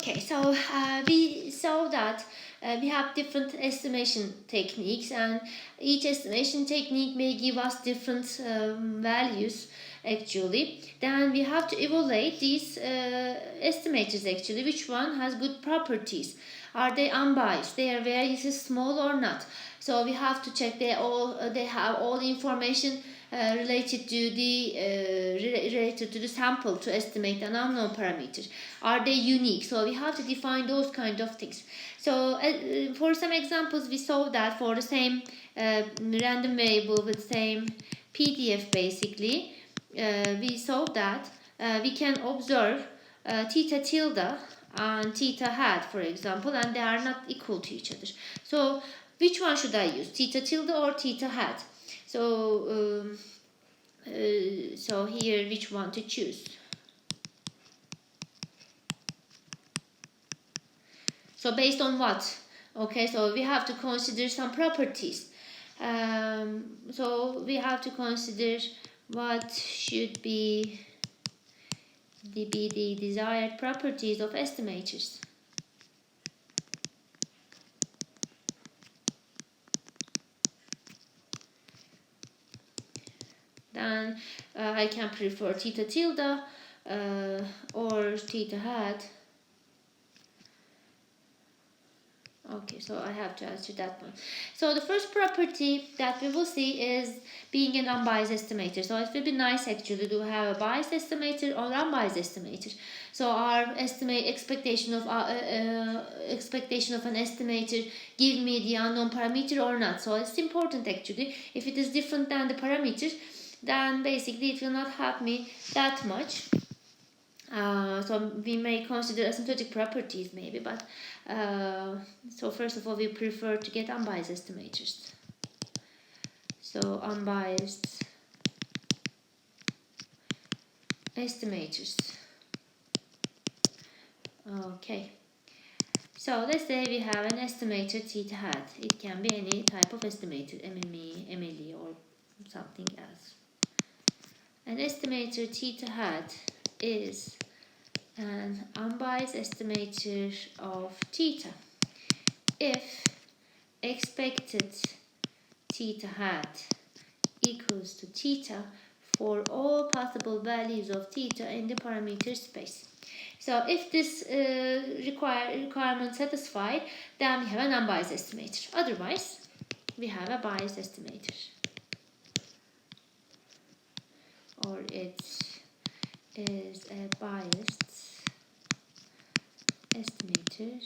Okay, so we saw that we have different estimation techniques, and each estimation technique may give us different values actually. Then we have to evaluate these estimators actually, which one has good properties. Are they unbiased? Their variance is small or not? So we have to check they have all information related to the sample to estimate an unknown parameter. Are they unique? So we have to define those kind of things. So for some examples, we saw that for the same random variable with same PDF basically, we saw that we can observe theta tilde and theta hat, for example, and they are not equal to each other. So which one should I use, theta tilde or theta hat? So so here, which one to choose? So based on what? Okay, so we have to consider some properties. So we have to consider what should be the desired properties of estimators. Then I can prefer theta tilde or theta hat. Okay, so I have to answer that one. So the first property that we will see is being an unbiased estimator. So it will be nice actually to have a biased estimator or unbiased estimator. So our expectation of an estimator give me the unknown parameter or not. So it's important actually. If it is different than the parameter, then basically it will not help me that much. So we may consider asymptotic properties maybe, but so first of all we prefer to get unbiased estimators. So unbiased estimators. Okay. So let's say we have an estimator theta hat. It can be any type of estimator, MME, MLE, or something else. An estimator theta hat is an unbiased estimator of theta if expected theta hat equals to theta for all possible values of theta in the parameter space. So if this requirement satisfied, then we have an unbiased estimator. Otherwise, we have a biased estimator, or it is a biased estimator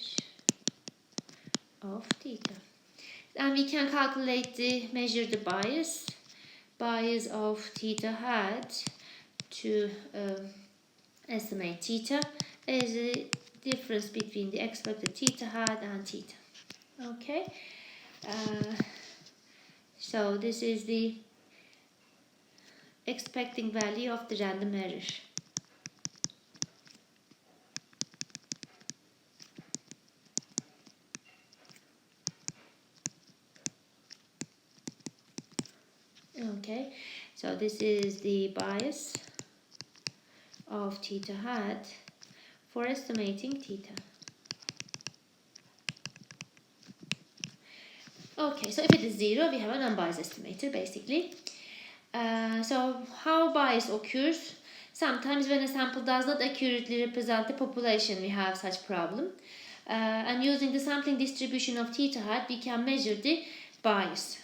of theta. And we can calculate measure the bias of theta hat to estimate theta is the difference between the expected theta hat and theta. Okay, so this is the expecting value of the random error. Okay, so this is the bias of theta hat for estimating theta. Okay, so if it is 0, we have an unbiased estimator basically. So how bias occurs? Sometimes when a sample does not accurately represent the population, we have such problem. And using the sampling distribution of theta hat, we can measure the bias.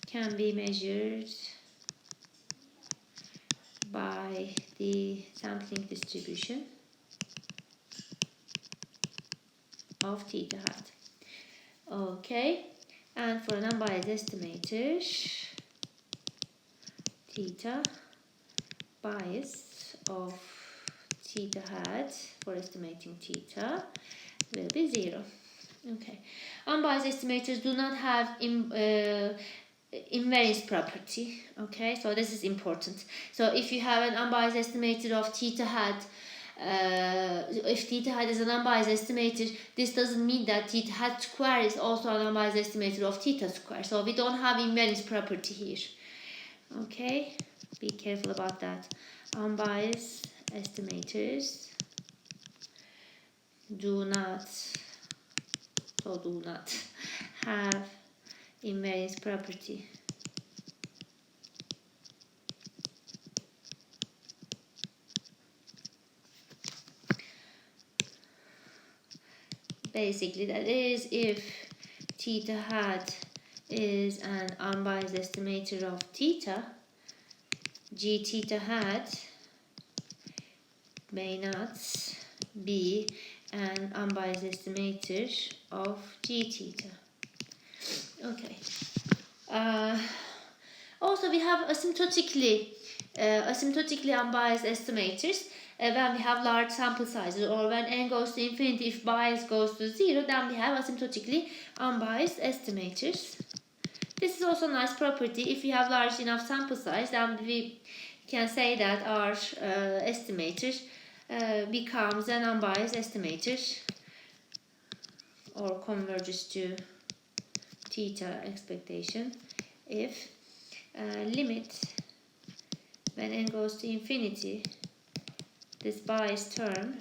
Can be measured by the sampling distribution of theta hat. Okay, and for an unbiased estimator, theta bias of theta hat for estimating theta will be 0. Okay, unbiased estimators do not have invariance property. Okay, so this is important. So if you have an unbiased estimator of theta hat, if theta hat is an unbiased estimator, this doesn't mean that theta hat square is also an unbiased estimator of theta square. So we don't have invariance property here. Okay, be careful about that. Unbiased estimators do not have invariance property. Basically, that is if theta hat is an unbiased estimator of theta, g theta hat may not be an unbiased estimator of g theta. Okay. Also, we have asymptotically unbiased estimators. When we have large sample sizes, or when n goes to infinity, if bias goes to 0, then we have asymptotically unbiased estimators. This is also a nice property. If you have large enough sample size, then we can say that our estimator becomes an unbiased estimator or converges to theta expectation if limit when n goes to infinity, this bias term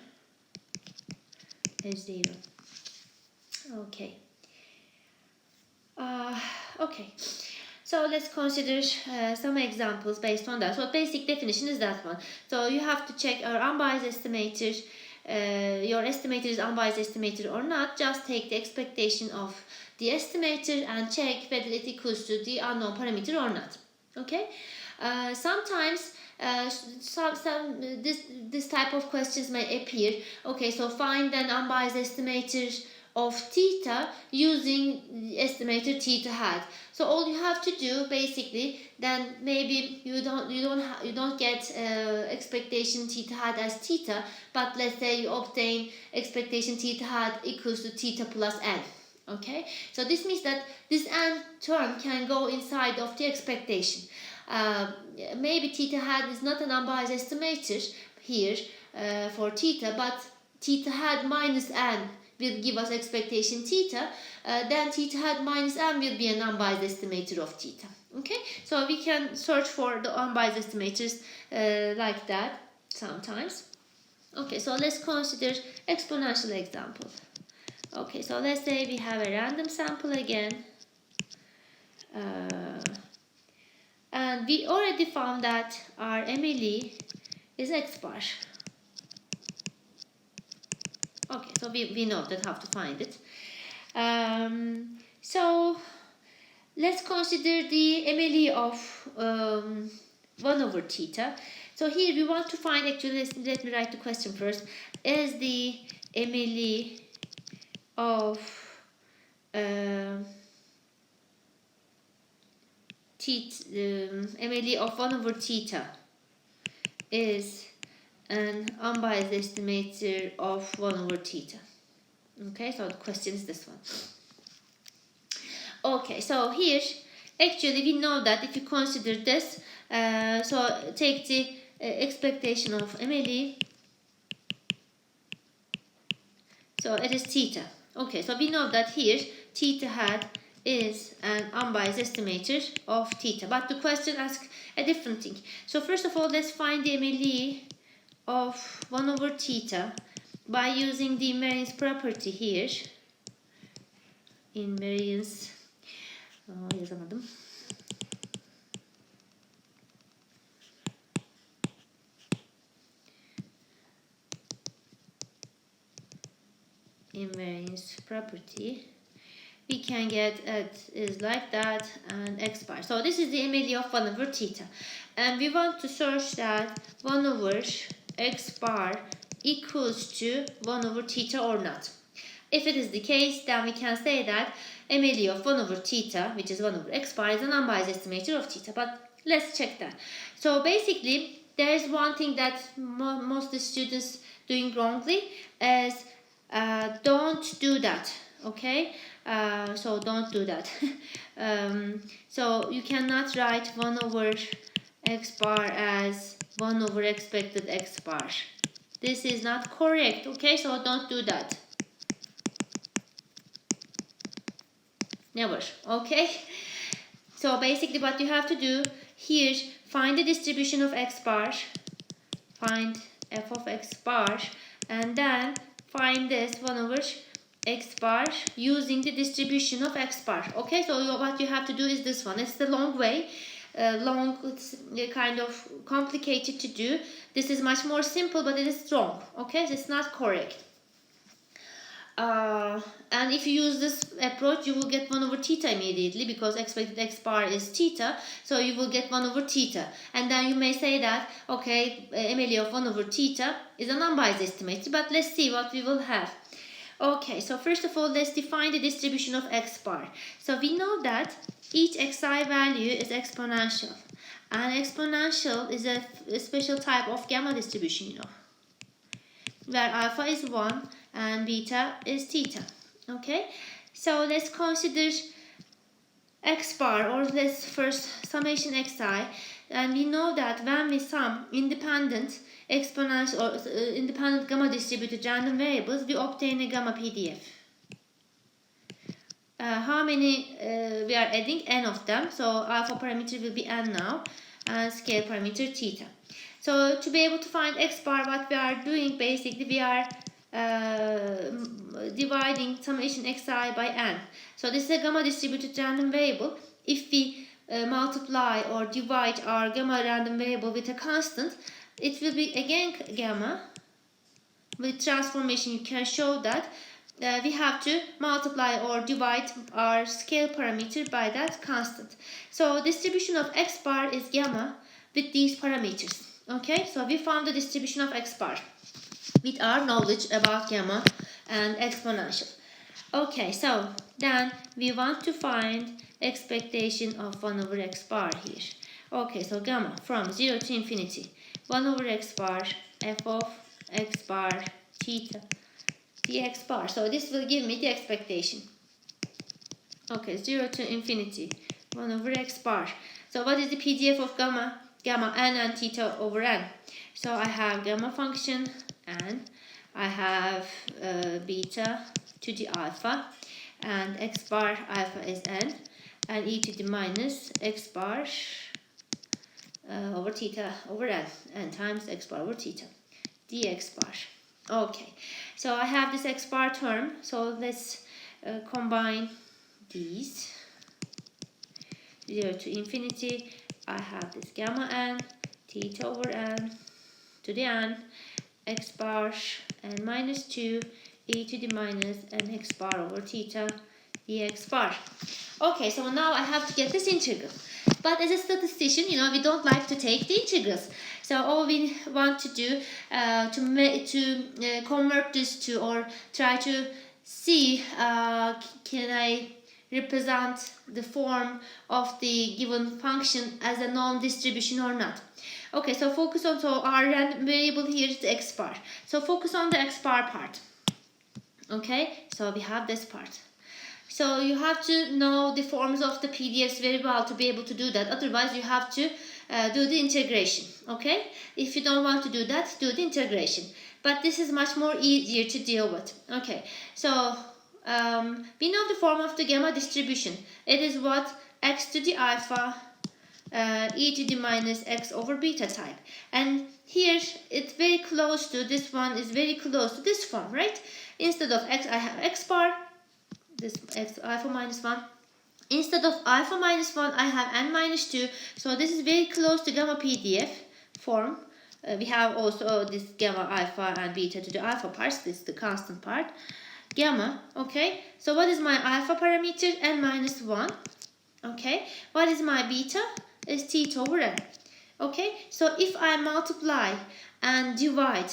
is 0. Okay. Okay. So let's consider some examples based on that. So basic definition is that one. So you have to check our unbiased estimator. Your estimator is unbiased estimator or not. Just take the expectation of the estimator and check whether it equals to the unknown parameter or not. Okay. Sometimes this type of questions may appear. Okay, so find an unbiased estimator of theta using the estimator theta hat. So all you have to do basically, then maybe you don't get expectation theta hat as theta, but let's say you obtain expectation theta hat equals to theta plus n. Okay, so this means that this n term can go inside of the expectation. Maybe theta hat is not an unbiased estimator here for theta, but theta hat minus n will give us expectation theta, then theta hat minus n will be an unbiased estimator of theta. Okay, so we can search for the unbiased estimators like that sometimes. Okay, so let's consider exponential example. Okay, so let's say we have a random sample again. And we already found that our MLE is X bar. Okay, so we know that how to find it. So let's consider the MLE of 1 over theta. So here we want to find, actually let me write the question first, is the MLE of MLE of 1 over theta is an unbiased estimator of 1 over theta. Okay, so the question is this one. Okay, so here actually we know that if you consider this, so take the expectation of MLE, so it is theta. Okay, so we know that here theta hat is an unbiased estimator of theta, but the question asks a different thing. So first of all, let's find the MLE of 1 over theta by using the invariance property here. Invariance yazamadım. Invariance property, we can get it is like that and X bar. So this is the MLE of 1 over theta, and we want to search that 1 over X bar equals to 1 over theta or not. If it is the case, then we can say that MLE of 1 over theta, which is 1 over X bar, is an unbiased estimator of theta. But let's check that. So basically, there is one thing that most of the students doing wrongly is don't do that. Okay, so don't do that. So you cannot write 1 over X bar as 1 over expected X bar. This is not correct. Okay, so don't do that. Never. Okay, so basically what you have to do here, find the distribution of X bar, find f of x bar, and then find this 1 over x bar using the distribution of x bar. Okay, so what you have to do is this one. It's the long way. It's kind of complicated to do. This is much more simple, but it is wrong. Okay, it's not correct. And if you use this approach, you will get 1 over theta immediately, because expected x bar is theta, so you will get 1 over theta. And then you may say that, okay, MLE of 1 over theta is an unbiased estimator, but let's see what we will have. Okay, so first of all, let's define the distribution of x bar. So we know that each xi value is exponential, and exponential is a special type of gamma distribution, you know, where alpha is 1 and beta is theta. Okay, so let's consider x bar, or let's first summation xi, and we know that when we sum independent exponential or independent gamma distributed random variables, we obtain a gamma PDF. How many we are adding? N of them. So alpha parameter will be n now, and scale parameter theta. So to be able to find x bar, what we are doing basically, we are dividing summation xi by n. So this is a gamma distributed random variable. If we multiply or divide our gamma random variable with a constant, it will be again gamma. With transformation, you can show that we have to multiply or divide our scale parameter by that constant. So distribution of x bar is gamma with these parameters. Okay, so we found the distribution of x bar with our knowledge about gamma and exponential. Okay, so then we want to find expectation of 1 over x bar here. Okay, so gamma from 0 to infinity. 1 over x bar, f of x bar, theta, dx bar. So this will give me the expectation. Okay, 0 to infinity, 1 over x bar. So what is the PDF of gamma? Gamma n and theta over n. So I have gamma function n, I have beta to the alpha, and x bar alpha is n, and e to the minus x bar over theta over n times x bar over theta, dx bar. Okay, so I have this x bar term, so let's combine these. 0 to infinity, I have this gamma n, theta over n to the n, x bar and minus 2 e to the minus n x bar over theta dx bar. Okay, so now I have to get this integral. But as a statistician, you know, we don't like to take the integrals. So all we want to do to convert this to, or try to see, can I represent the form of the given function as a known distribution or not. Okay, so focus on, so our random variable here is the x bar. So focus on the x bar part. Okay, so we have this part. So you have to know the forms of the PDFs very well to be able to do that. Otherwise, you have to do the integration. Okay, if you don't want to do that, do the integration. But this is much more easier to deal with. Okay, so we know the form of the gamma distribution. It is what? X to the alpha e to the minus x over beta type. And here it's very close to, this one is very close to this form, right? Instead of x, I have x bar, this x alpha minus 1. Instead of alpha minus 1, I have n minus 2. So this is very close to gamma PDF form. We have also this gamma alpha and beta to the alpha parts. This is the constant part. Gamma, okay. So what is my alpha parameter? N minus 1. Okay. What is my beta? Is theta over n. Okay. So if I multiply and divide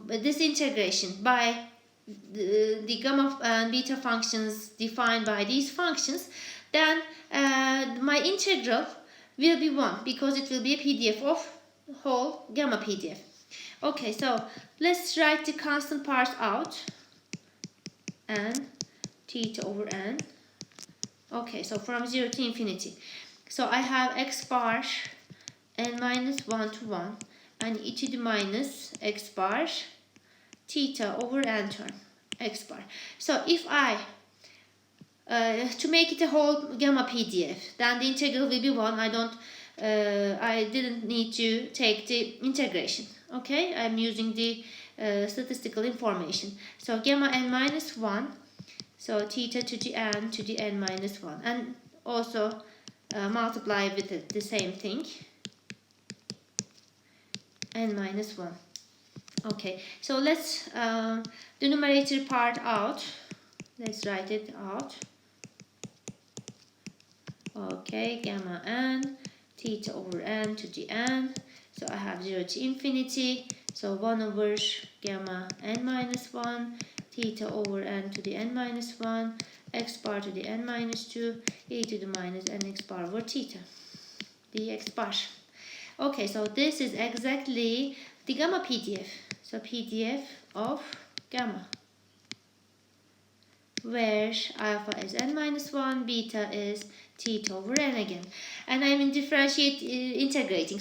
this integration by the gamma and beta functions defined by these functions, then my integral will be 1, because it will be a PDF of whole gamma PDF. Okay, so let's write the constant part out. N theta over n. Okay, so from 0 to infinity. So I have x bar n minus 1 to 1 and e to the minus x bar theta over n term x bar. So if I to make it a whole gamma PDF, then the integral will be 1. I don't I didn't need to take the integration. Okay, I'm using the statistical information. So gamma n minus 1, so theta to the n minus 1, and also multiply with it, the same thing, n minus 1. Okay, so let's the numerator part out. Let's write it out. Okay, gamma n, theta over n to the n. So I have 0 to infinity. So 1 over gamma n minus 1, theta over n to the n minus 1, x bar to the n minus 2, e to the minus nx bar over theta, dx bar. Okay, so this is exactly the gamma PDF. So PDF of gamma, where alpha is n minus 1, beta is theta over n again. And I'm integrating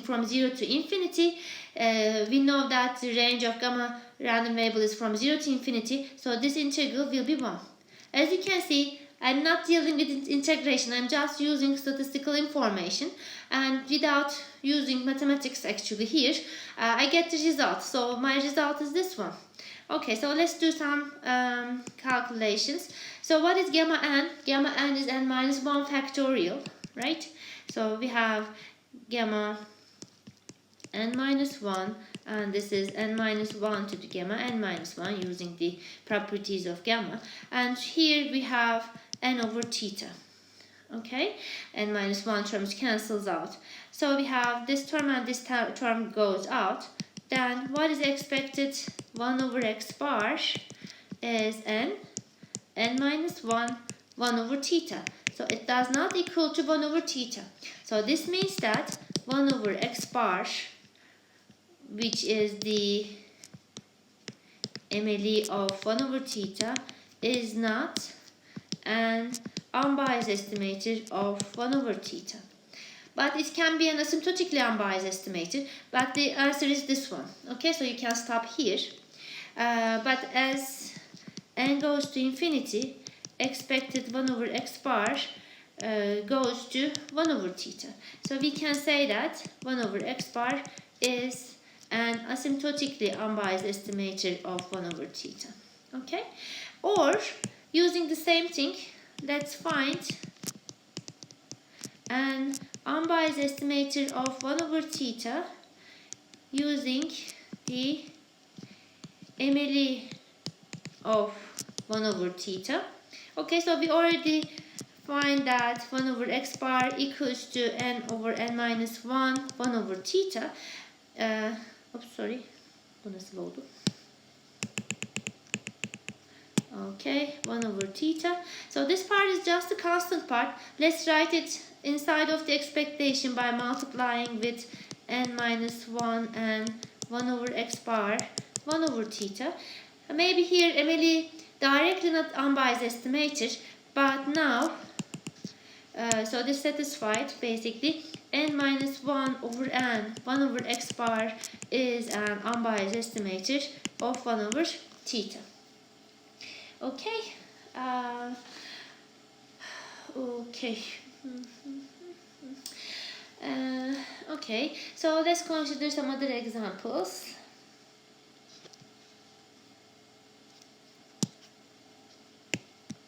from 0 to infinity. We know that the range of gamma random variable is from 0 to infinity, so this integral will be 1. As you can see, I'm not dealing with integration, I'm just using statistical information, and without using mathematics actually here, I get the result. So my result is this one. Okay, so let's do some calculations. So what is gamma n? Gamma n is n minus 1 factorial, right? So we have gamma n minus 1, and this is n minus 1 to the gamma n minus 1 using the properties of gamma. And here we have n over theta. Okay, n minus 1 terms cancels out. So we have this term and this term goes out. Then what is expected? 1 over x bar is n minus 1, 1 over theta. So it does not equal to 1 over theta. So this means that 1 over x bar, which is the MLE of 1 over theta, is not an unbiased estimator of 1 over theta. But it can be an asymptotically unbiased estimator, but the answer is this one. Okay, so you can stop here. But as n goes to infinity, expected 1 over x bar goes to 1 over theta. So we can say that 1 over x bar is an asymptotically unbiased estimator of 1 over theta. Okay? Or, using the same thing, let's find an unbiased estimator of 1 over theta using the MLE of 1 over theta. Okay, so we already find that 1 over x bar equals to n over n minus 1, 1 over theta. Oops, sorry. Bu nasıl oldu? Okay, 1 over theta. So this part is just a constant part. Let's write it inside of the expectation by multiplying with n minus 1 and 1 over x bar, 1 over theta. Maybe here Emily directly not unbiased estimator, but now, so this satisfied basically. N minus 1 over n, 1 over x bar is an unbiased estimator of 1 over theta. Okay. Okay. Okay, so let's consider some other examples.